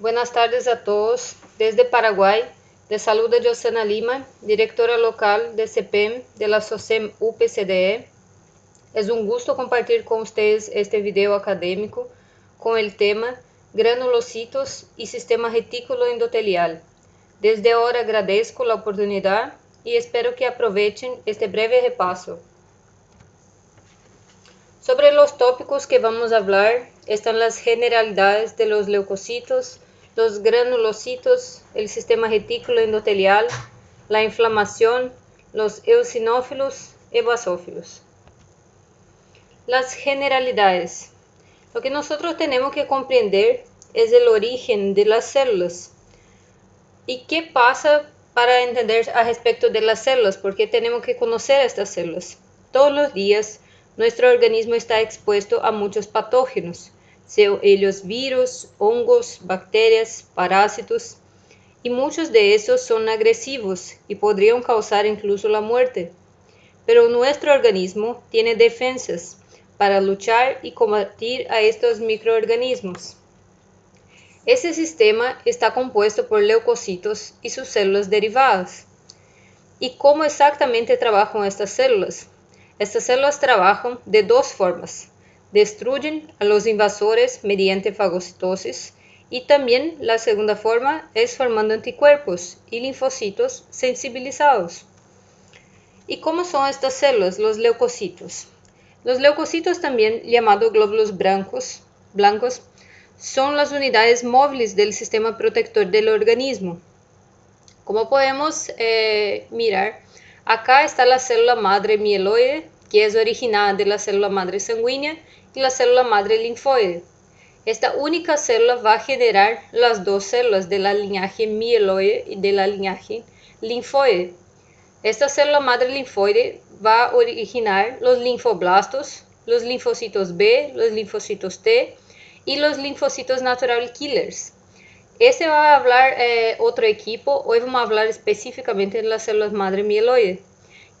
Buenas tardes a todos. Desde Paraguay, les saluda Josana Lima, directora local de CEPEM de la SOCEM UPCDE. Es un gusto compartir con ustedes este video académico con el tema Granulocitos y Sistema Retículo Endotelial. Desde ahora agradezco la oportunidad y espero que aprovechen este breve repaso. Sobre los tópicos que vamos a hablar están las generalidades de los leucocitos, los granulocitos, el sistema retículo endotelial, la inflamación, los eosinófilos y basófilos. Las generalidades. Lo que nosotros tenemos que comprender es el origen de las células. ¿Y qué pasa para entender a respecto de las células? Porque tenemos que conocer estas células. Todos los días, nuestro organismo está expuesto a muchos patógenos, sean ellos virus, hongos, bacterias, parásitos, y muchos de esos son agresivos y podrían causar incluso la muerte. Pero nuestro organismo tiene defensas para luchar y combatir a estos microorganismos. Ese sistema está compuesto por leucocitos y sus células derivadas. ¿Y cómo exactamente trabajan estas células? Estas células trabajan de dos formas. Destruyen a los invasores mediante fagocitosis y también la segunda forma es formando anticuerpos y linfocitos sensibilizados. ¿Y cómo son estas células, los leucocitos? Los leucocitos, también llamados glóbulos blancos, son las unidades móviles del sistema protector del organismo. Como podemos mirar, acá está la célula madre mieloide, que es originada de la célula madre sanguínea, y la célula madre linfoide. Esta única célula va a generar las dos células de la linaje mieloide y de la linaje linfoide. Esta célula madre linfoide va a originar los linfoblastos, los linfocitos B, los linfocitos T y los linfocitos natural killers. Este va a hablar otro equipo. Hoy vamos a hablar específicamente de las células madre mieloide,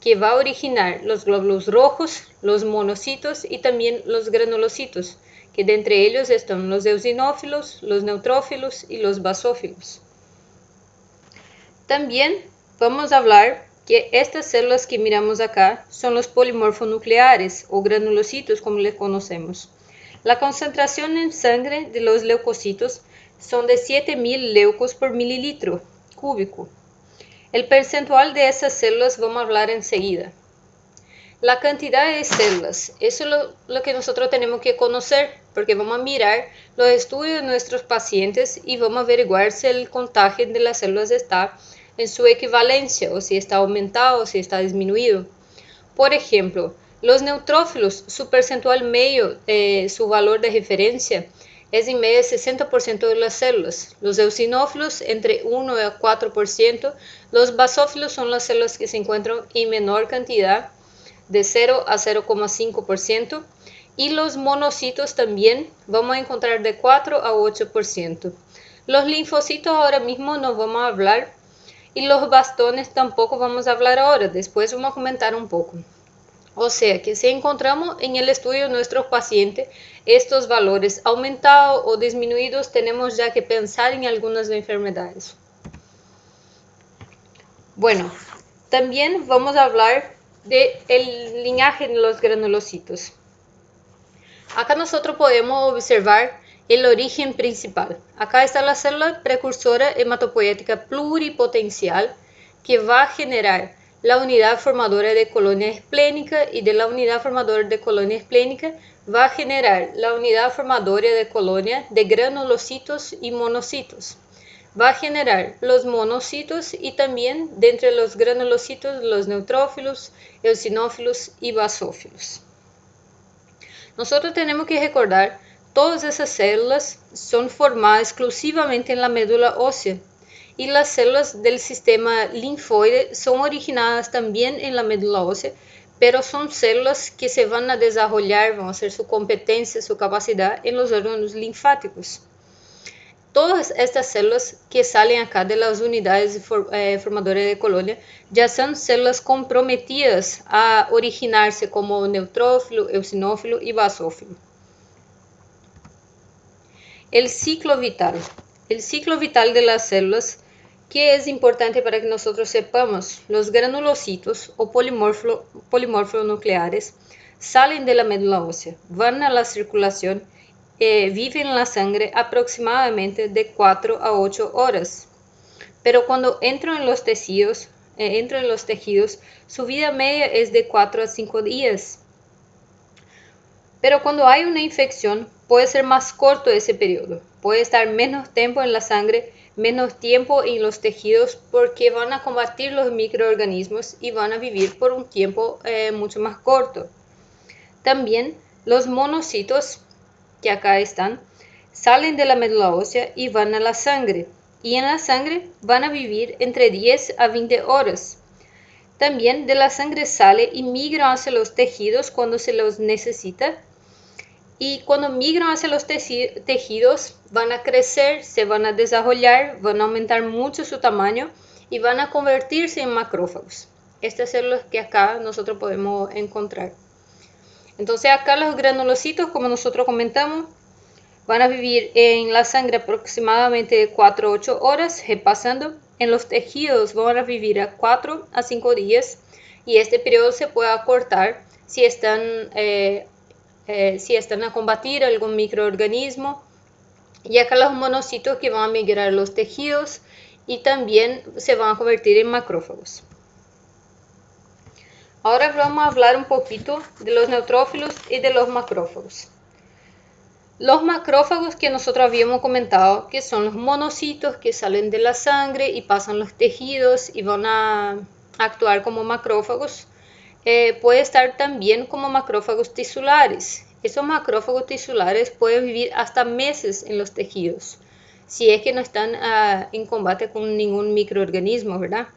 que va a originar los glóbulos rojos, los monocitos y también los granulocitos, que de entre ellos están los eosinófilos, los neutrófilos y los basófilos. También vamos a hablar que estas células que miramos acá son los polimorfonucleares o granulocitos, como les conocemos. La concentración en sangre de los leucocitos son de 7.000 leucos por mililitro cúbico. El percentual de esas células vamos a hablar enseguida. La cantidad de células, eso es lo que nosotros tenemos que conocer, porque vamos a mirar los estudios de nuestros pacientes y vamos a averiguar si el contagio de las células está en su equivalencia, o si está aumentado o si está disminuido. Por ejemplo, los neutrófilos, su percentual medio, su valor de referencia, es en medio de 60% de las células. Los eosinófilos entre 1 a 4%. Los basófilos son las células que se encuentran en menor cantidad, de 0 a 0,5%. Y los monocitos también vamos a encontrar de 4 a 8%. Los linfocitos ahora mismo no vamos a hablar. Y los bastones tampoco vamos a hablar ahora. Después vamos a comentar un poco. O sea que si encontramos en el estudio de nuestros pacientes estos valores aumentados o disminuidos, tenemos ya que pensar en algunas enfermedades. Bueno, también vamos a hablar del linaje de los granulocitos. Acá nosotros podemos observar el origen principal. Acá está la célula precursora hematopoética pluripotencial que va a generar la unidad formadora de colonia esplénica, y de la unidad formadora de colonia esplénica va a generar la unidad formadora de colonia de granulocitos y monocitos. Va a generar los monocitos y también de entre los granulocitos los neutrófilos, eosinófilos y basófilos. Nosotros tenemos que recordar, todas esas células son formadas exclusivamente en la médula ósea. Y las células del sistema linfoide son originadas también en la médula ósea, pero son células que se van a desarrollar, van a hacer su competencia, su capacidad en los órganos linfáticos. Todas estas células que salen acá de las unidades formadoras de colonia ya son células comprometidas a originarse como neutrófilo, eosinófilo y basófilo. El ciclo vital. el ciclo vital de las células, que es importante para que nosotros sepamos. Los granulocitos o polimorfos nucleares salen de la médula ósea, van a la circulación, viven en la sangre aproximadamente de 4 a 8 horas. Pero cuando entran en los tejidos, su vida media es de 4 a 5 días. Pero cuando hay una infección, puede ser más corto ese periodo. Puede estar menos tiempo en la sangre, menos tiempo en los tejidos, porque van a combatir los microorganismos y van a vivir por un tiempo mucho más corto. También los monocitos, que acá están, salen de la médula ósea y van a la sangre. Y en la sangre van a vivir entre 10 a 20 horas. También de la sangre sale y migra hacia los tejidos cuando se los necesita. Y cuando migran hacia los tejidos, van a crecer, se van a desarrollar, van a aumentar mucho su tamaño y van a convertirse en macrófagos. Estas células que acá nosotros podemos encontrar. Entonces acá los granulocitos, como nosotros comentamos, van a vivir en la sangre aproximadamente de 4 a 8 horas, repasando. En los tejidos van a vivir a 4 a 5 días y este periodo se puede acortar si están a combatir algún microorganismo. Y acá los monocitos que van a migrar a los tejidos y también se van a convertir en macrófagos. Ahora vamos a hablar un poquito de los neutrófilos y de los macrófagos. Los macrófagos que nosotros habíamos comentado, que son los monocitos que salen de la sangre y pasan los tejidos y van a actuar como macrófagos, puede estar también como macrófagos tisulares. Esos macrófagos tisulares pueden vivir hasta meses en los tejidos, si es que no están en combate con ningún microorganismo, ¿verdad?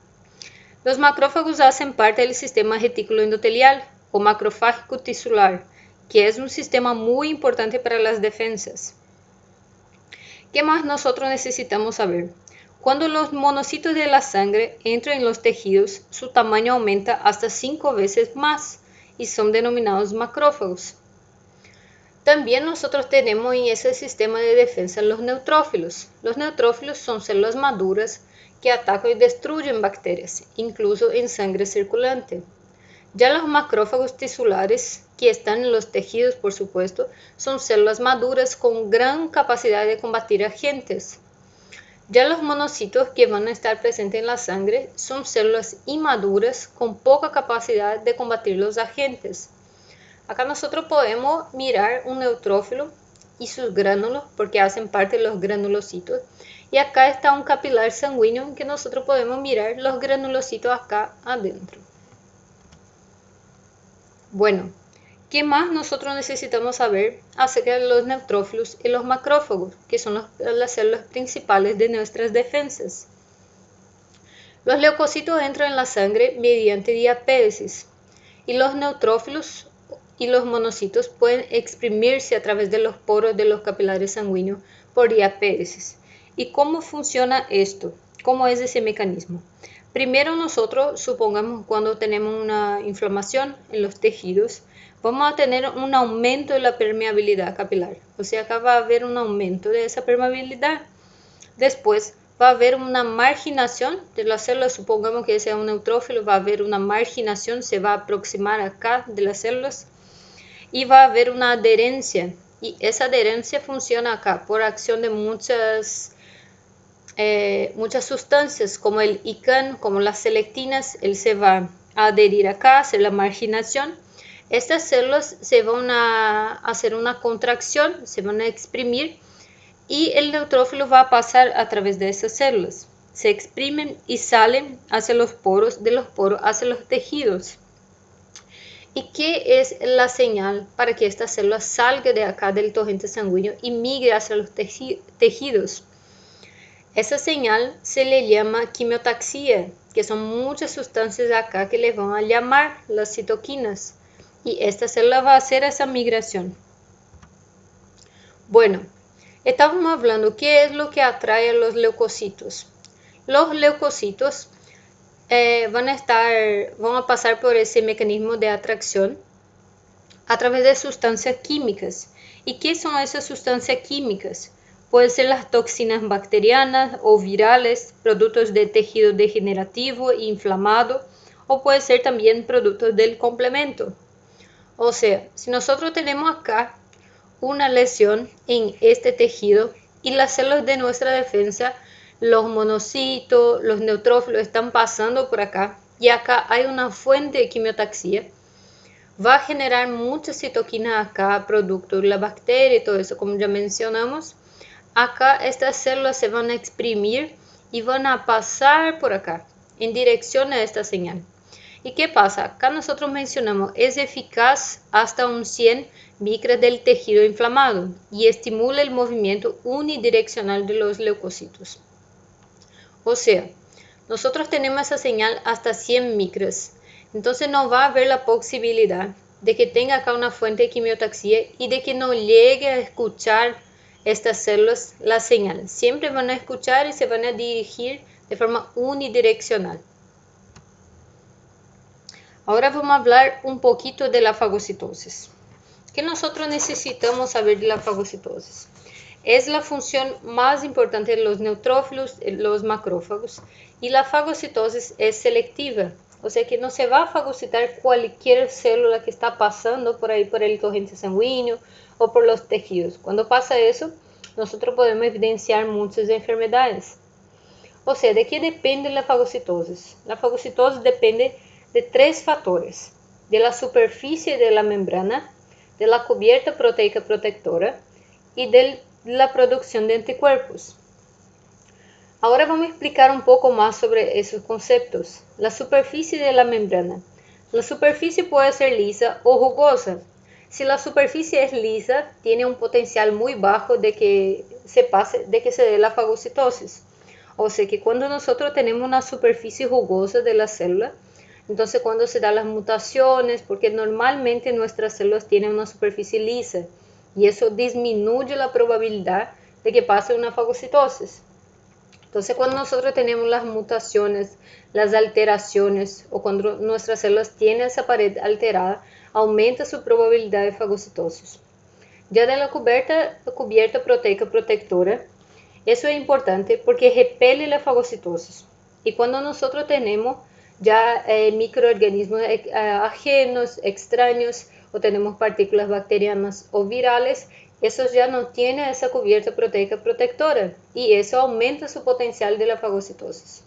Los macrófagos hacen parte del sistema retículo endotelial o macrofágico tisular, que es un sistema muy importante para las defensas. ¿Qué más nosotros necesitamos saber? Cuando los monocitos de la sangre entran en los tejidos, su tamaño aumenta hasta 5 veces más y son denominados macrófagos. También nosotros tenemos en ese sistema de defensa los neutrófilos. Los neutrófilos son células maduras que atacan y destruyen bacterias, incluso en sangre circulante. Ya los macrófagos tisulares, que están en los tejidos, por supuesto, son células maduras con gran capacidad de combatir agentes. Ya los monocitos, que van a estar presentes en la sangre, son células inmaduras con poca capacidad de combatir los agentes. Acá nosotros podemos mirar un neutrófilo y sus gránulos, porque hacen parte de los granulocitos. Y acá está un capilar sanguíneo en que nosotros podemos mirar los granulocitos acá adentro. Bueno, ¿qué más nosotros necesitamos saber acerca de los neutrófilos y los macrófagos, que son las células principales de nuestras defensas? Los leucocitos entran en la sangre mediante diapéresis y los neutrófilos y los monocitos pueden exprimirse a través de los poros de los capilares sanguíneos por diapéresis. ¿Y cómo funciona esto? ¿Cómo es ese mecanismo? Primero nosotros, supongamos cuando tenemos una inflamación en los tejidos, vamos a tener un aumento de la permeabilidad capilar. O sea, acá va a haber un aumento de esa permeabilidad. Después va a haber una marginación de las células, supongamos que sea un neutrófilo, va a haber una marginación, se va a aproximar acá de las células y va a haber una adherencia. Y esa adherencia funciona acá por acción de muchas sustancias como el ICAN, como las selectinas. Él se va a adherir acá, hacer la marginación. Estas células se van a hacer una contracción, se van a exprimir y el neutrófilo va a pasar a través de esas células. Se exprimen y salen hacia los poros, de los poros hacia los tejidos. ¿Y qué es la señal para que esta célula salga de acá del torrente sanguíneo y migre hacia los tejidos? Esa señal se le llama quimiotaxia, que son muchas sustancias acá que le van a llamar las citoquinas. Y esta célula va a hacer esa migración. Bueno, estábamos hablando qué es lo que atrae a los leucocitos. Los leucocitos van a pasar por ese mecanismo de atracción a través de sustancias químicas. ¿Y qué son esas sustancias químicas? Pueden ser las toxinas bacterianas o virales, productos de tejido degenerativo e inflamado, o puede ser también productos del complemento. O sea, si nosotros tenemos acá una lesión en este tejido y las células de nuestra defensa, los monocitos, los neutrófilos están pasando por acá y acá hay una fuente de quimiotaxia, va a generar muchas citoquinas acá, producto de la bacteria y todo eso, como ya mencionamos. Acá estas células se van a exprimir y van a pasar por acá en dirección a esta señal. ¿Y qué pasa? Acá nosotros mencionamos, es eficaz hasta un 100 micras del tejido inflamado y estimula el movimiento unidireccional de los leucocitos. O sea, nosotros tenemos esa señal hasta 100 micras, entonces no va a haber la posibilidad de que tenga acá una fuente de quimiotaxia y de que no llegue a escuchar estas células la señal. Siempre van a escuchar y se van a dirigir de forma unidireccional. Ahora vamos a hablar un poquito de la fagocitosis. ¿Qué nosotros necesitamos saber de la fagocitosis? Es la función más importante de los neutrófilos, los macrófagos, y la fagocitosis es selectiva, o sea que no se va a fagocitar cualquier célula que está pasando por ahí por el torrente sanguíneo o por los tejidos. Cuando pasa eso, nosotros podemos evidenciar muchas enfermedades. O sea, ¿de qué depende la fagocitosis? La fagocitosis depende de 3 factores: de la superficie de la membrana, de la cubierta proteica protectora y de la producción de anticuerpos. Ahora vamos a explicar un poco más sobre esos conceptos. La superficie de la membrana. La superficie puede ser lisa o jugosa. Si la superficie es lisa, tiene un potencial muy bajo de que se dé la fagocitosis. O sea que cuando nosotros tenemos una superficie jugosa de la célula, entonces cuando se dan las mutaciones, porque normalmente nuestras células tienen una superficie lisa y eso disminuye la probabilidad de que pase una fagocitosis. Entonces cuando nosotros tenemos las mutaciones, las alteraciones o cuando nuestras células tienen esa pared alterada, aumenta su probabilidad de fagocitosis. Ya de la cubierta proteica protectora, eso es importante porque repele la fagocitosis. Y cuando nosotros tenemos ya microorganismos ajenos, extraños, o tenemos partículas bacterianas o virales, esos ya no tienen esa cubierta proteica protectora y eso aumenta su potencial de la fagocitosis.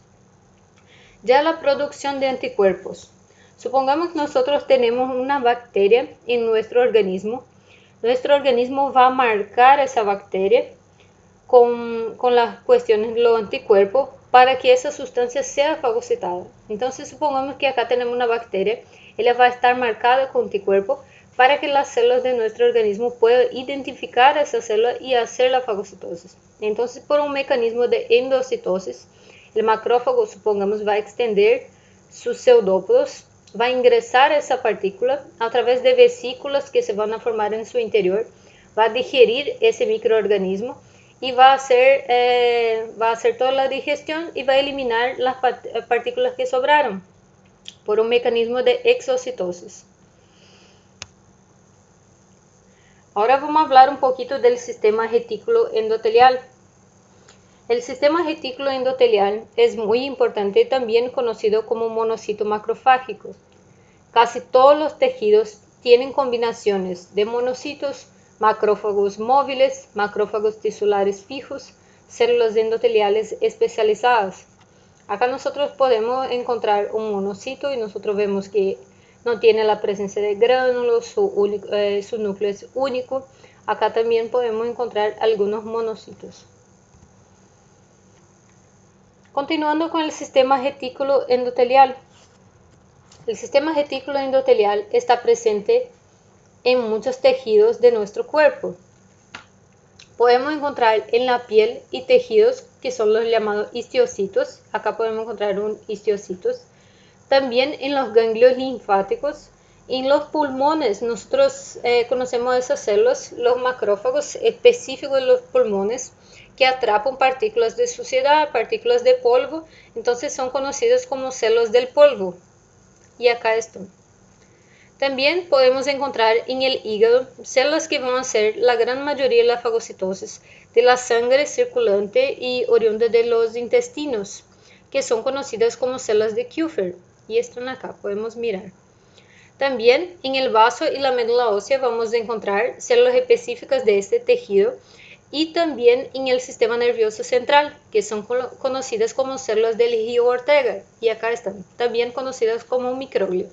Ya la producción de anticuerpos. Supongamos que nosotros tenemos una bacteria en nuestro organismo va a marcar esa bacteria con las cuestiones de los anticuerpos para que esa sustancia sea fagocitada. Entonces supongamos que acá tenemos una bacteria, ella va a estar marcada con anticuerpos para que las células de nuestro organismo puedan identificar esa célula y hacer la fagocitosis. Entonces por un mecanismo de endocitosis, el macrófago, supongamos, va a extender sus pseudópodos, va a ingresar esa partícula a través de vesículas que se van a formar en su interior, va a digerir ese microorganismo y va a hacer toda la digestión y va a eliminar las partículas que sobraron por un mecanismo de exocitosis. Ahora vamos a hablar un poquito del sistema retículo endotelial. El sistema retículo endotelial es muy importante, también conocido como monocito macrofágico. Casi todos los tejidos tienen combinaciones de monocitos, macrófagos móviles, macrófagos tisulares fijos, células endoteliales especializadas. Acá nosotros podemos encontrar un monocito y nosotros vemos que no tiene la presencia de gránulos, su núcleo es único. Acá también podemos encontrar algunos monocitos. Continuando con el sistema retículo endotelial. El sistema retículo endotelial está presente en muchos tejidos de nuestro cuerpo. Podemos encontrar en la piel y tejidos que son los llamados histiocitos. Acá podemos encontrar un histiocitos. También en los ganglios linfáticos. En los pulmones, nosotros conocemos esas células, los macrófagos específicos de los pulmones, que atrapan partículas de suciedad, partículas de polvo, entonces son conocidos como células del polvo. Y acá están. También podemos encontrar en el hígado células que van a ser la gran mayoría de la fagocitosis de la sangre circulante y oriunda de los intestinos, que son conocidas como células de Kupffer, y están acá, podemos mirar. También en el vaso y la médula ósea vamos a encontrar células específicas de este tejido y también en el sistema nervioso central, que son conocidas como células del Río Ortega, y acá están, también conocidas como microglia.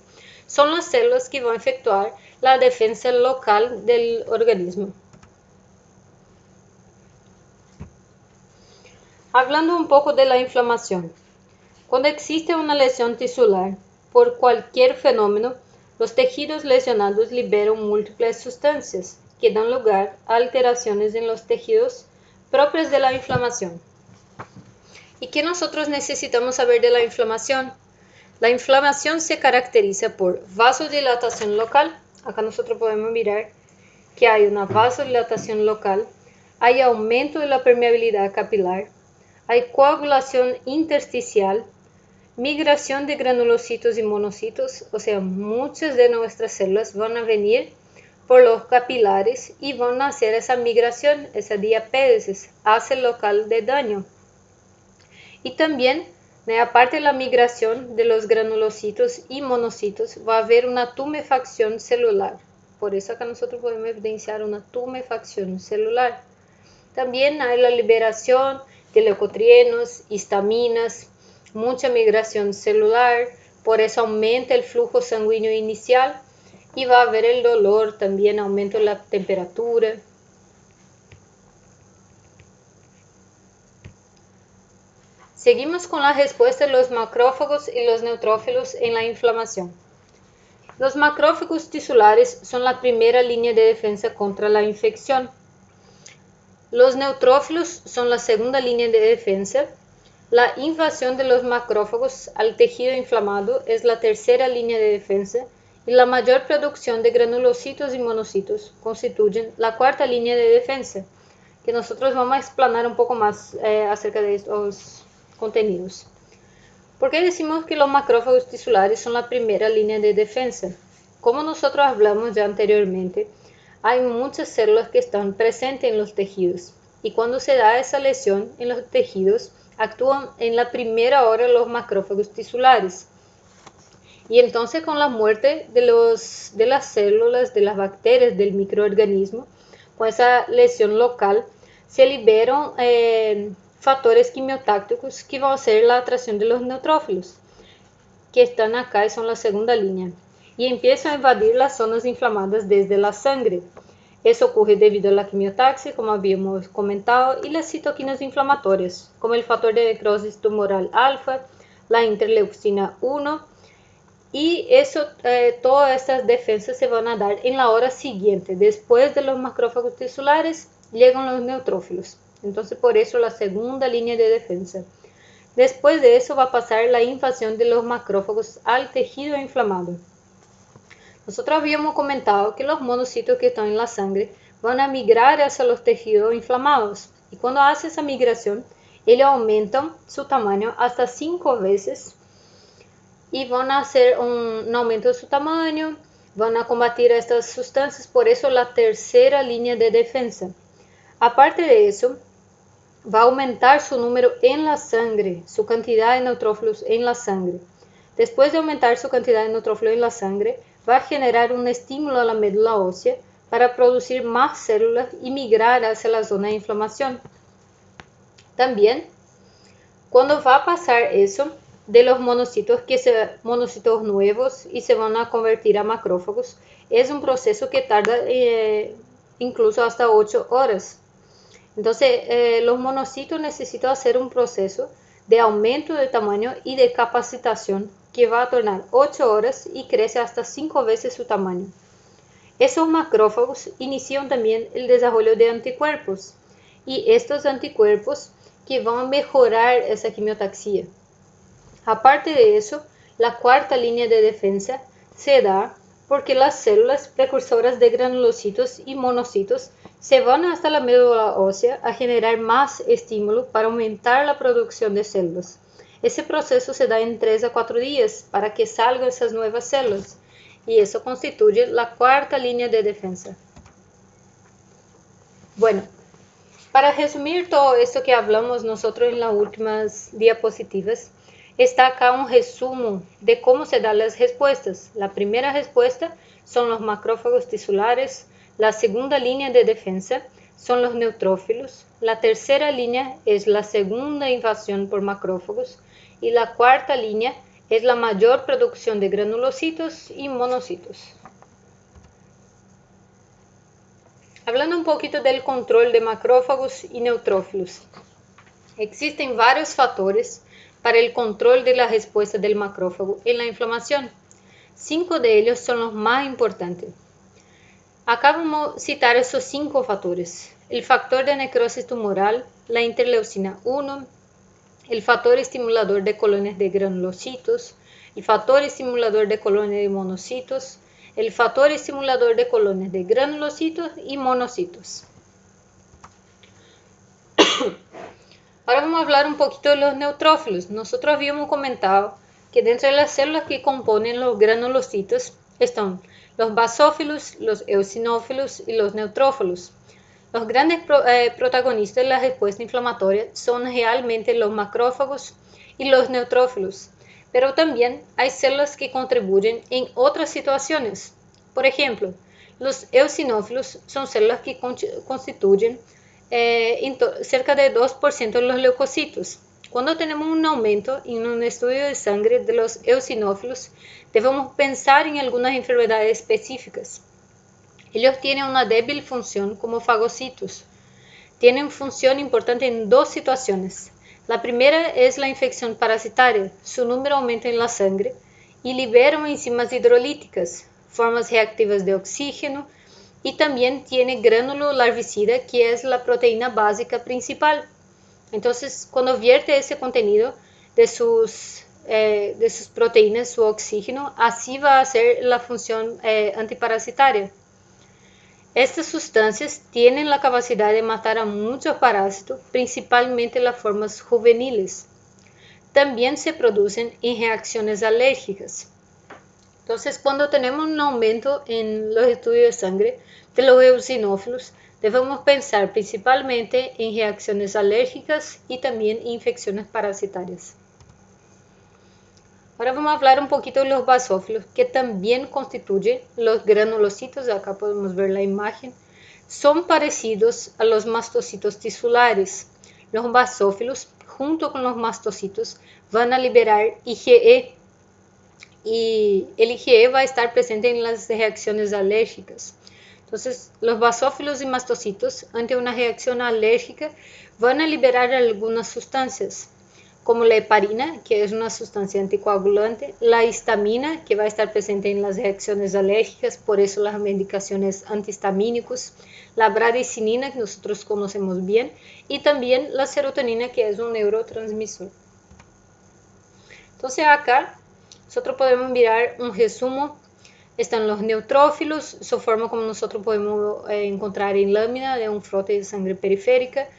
Son las células que van a efectuar la defensa local del organismo. Hablando un poco de la inflamación. Cuando existe una lesión tisular por cualquier fenómeno, los tejidos lesionados liberan múltiples sustancias que dan lugar a alteraciones en los tejidos propias de la inflamación. ¿Y qué nosotros necesitamos saber de la inflamación? La inflamación se caracteriza por vasodilatación local. Acá nosotros podemos mirar que hay una vasodilatación local, hay aumento de la permeabilidad capilar, hay coagulación intersticial, migración de granulocitos y monocitos, o sea, muchas de nuestras células van a venir por los capilares y van a hacer esa migración, esa diapédesis hacia el local de daño. Y también, aparte de la migración de los granulocitos y monocitos, va a haber una tumefacción celular. Por eso acá nosotros podemos evidenciar una tumefacción celular. También hay la liberación de leucotrienos, histaminas, mucha migración celular, por eso aumenta el flujo sanguíneo inicial y va a haber el dolor, también aumento de la temperatura. Seguimos con la respuesta de los macrófagos y los neutrófilos en la inflamación. Los macrófagos tisulares son la primera línea de defensa contra la infección. Los neutrófilos son la segunda línea de defensa. La invasión de los macrófagos al tejido inflamado es la tercera línea de defensa y la mayor producción de granulocitos y monocitos constituyen la cuarta línea de defensa, que nosotros vamos a explanar un poco más acerca de estos contenidos. ¿Por qué decimos que los macrófagos tisulares son la primera línea de defensa? Como nosotros hablamos ya anteriormente, hay muchas células que están presentes en los tejidos y cuando se da esa lesión en los tejidos, actúan en la primera hora los macrófagos tisulares. Y entonces con la muerte de las células, de las bacterias, del microorganismo, con esa lesión local, se liberan factores quimiotácticos que van a hacer la atracción de los neutrófilos, que están acá y son la segunda línea, y empiezan a invadir las zonas inflamadas desde la sangre. Eso ocurre debido a la quimiotaxia, como habíamos comentado, y las citoquinas inflamatorias, como el factor de necrosis tumoral alfa, la interleucina 1, y todas estas defensas se van a dar en la hora siguiente. Después de los macrófagos tisulares, llegan los neutrófilos. Entonces, por eso la segunda línea de defensa. Después de eso va a pasar la invasión de los macrófagos al tejido inflamado. Nosotros habíamos comentado que los monocitos que están en la sangre van a migrar hacia los tejidos inflamados. Y cuando hace esa migración, ellos aumentan su tamaño hasta 5 veces y van a hacer un aumento de su tamaño, van a combatir a estas sustancias, por eso la tercera línea de defensa. Aparte de eso, va a aumentar su número en la sangre, su cantidad de neutrófilos en la sangre. Después de aumentar su cantidad de neutrófilos en la sangre, va a generar un estímulo a la médula ósea para producir más células y migrar hacia la zona de inflamación. También, cuando va a pasar eso, de los monocitos monocitos nuevos y se van a convertir a macrófagos, es un proceso que tarda incluso hasta 8 horas. Entonces, los monocitos necesitan hacer un proceso de aumento de tamaño y de capacitación que va a tornar 8 horas y crece hasta 5 veces su tamaño. Esos macrófagos inician también el desarrollo de anticuerpos y estos anticuerpos que van a mejorar esa quimiotaxia. Aparte de eso, la cuarta línea de defensa se da porque las células precursoras de granulocitos y monocitos se van hasta la médula ósea a generar más estímulo para aumentar la producción de células. Ese proceso se da en 3 a 4 días para que salgan esas nuevas células. y eso constituye la cuarta línea de defensa. Bueno, para resumir todo esto que hablamos nosotros en las últimas diapositivas, está acá un resumen de cómo se dan las respuestas. La primera respuesta son los macrófagos tisulares, la segunda línea de defensa son los neutrófilos, la tercera línea es la segunda invasión por macrófagos y la cuarta línea es la mayor producción de granulocitos y monocitos. Hablando un poquito del control de macrófagos y neutrófilos. Existen varios factores para el control de la respuesta del macrófago en la inflamación. 5 de ellos son los más importantes. Acá vamos a citar esos 5 factores. El factor de necrosis tumoral, la interleucina 1, el factor estimulador de colonias de granulocitos, el factor estimulador de colonias de monocitos, el factor estimulador de colonias de granulocitos y monocitos. Ahora vamos a hablar un poquito de los neutrófilos. Nosotros habíamos comentado que dentro de las células que componen los granulocitos están los basófilos, los eosinófilos y los neutrófilos. Los grandes protagonistas de la respuesta inflamatoria son realmente los macrófagos y los neutrófilos, pero también hay células que contribuyen en otras situaciones. Por ejemplo, los eosinófilos son células que constituyen cerca de 2% de los leucocitos. Cuando tenemos un aumento en un estudio de sangre de los eosinófilos, debemos pensar en algunas enfermedades específicas. Ellos tienen una débil función como fagocitos. Tienen función importante en 2 situaciones. La primera es la infección parasitaria. Su número aumenta en la sangre y liberan enzimas hidrolíticas, formas reactivas de oxígeno, y también tiene gránulo larvicida, que es la proteína básica principal. Entonces, cuando vierte ese contenido de sus proteínas, su oxígeno, así va a ser la función antiparasitaria. Estas sustancias tienen la capacidad de matar a muchos parásitos, principalmente las formas juveniles. También se producen en reacciones alérgicas. Entonces, cuando tenemos un aumento en los estudios de sangre de los eosinófilos, debemos pensar principalmente en reacciones alérgicas y también infecciones parasitarias. Ahora vamos a hablar un poquito de los basófilos, que también constituyen los granulocitos. Acá podemos ver la imagen. Son parecidos a los mastocitos tisulares. Los basófilos, junto con los mastocitos, van a liberar IgE. Y el IgE va a estar presente en las reacciones alérgicas. Entonces, los basófilos y mastocitos, ante una reacción alérgica, van a liberar algunas sustancias, como la heparina, que es una sustancia anticoagulante, la histamina, que va a estar presente en las reacciones alérgicas, por eso las medicaciones antihistamínicos, la bradicinina, que nosotros conocemos bien, y también la serotonina, que es un neurotransmisor. Entonces, acá nosotros podemos mirar un resumen. Están los neutrófilos, su forma como nosotros podemos encontrar en lámina de un frote de sangre periférica,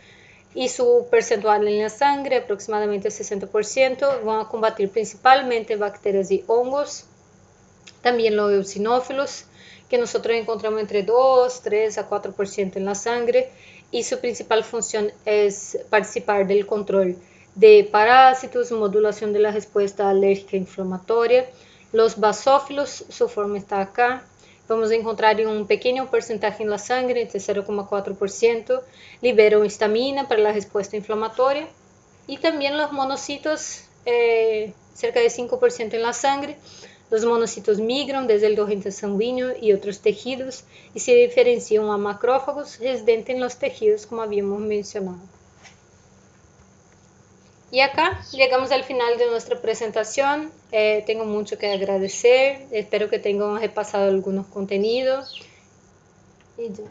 y su percentual en la sangre, aproximadamente 60%, van a combatir principalmente bacterias y hongos. También los eosinófilos, que nosotros encontramos entre 2, 3 a 4% en la sangre, y su principal función es participar del control de parásitos, modulación de la respuesta alérgica inflamatoria. Los basófilos, su forma está acá. Vamos a encontrar un pequeño porcentaje en la sangre, entre 0,4%, liberan histamina para la respuesta inflamatoria. Y también los monocitos, cerca de 5% en la sangre. Los monocitos migran desde el torrente sanguíneo y otros tejidos y se diferencian a macrófagos residentes en los tejidos, como habíamos mencionado. Y acá llegamos al final de nuestra presentación. Tengo mucho que agradecer. Espero que tengan repasado algunos contenidos. Y ya.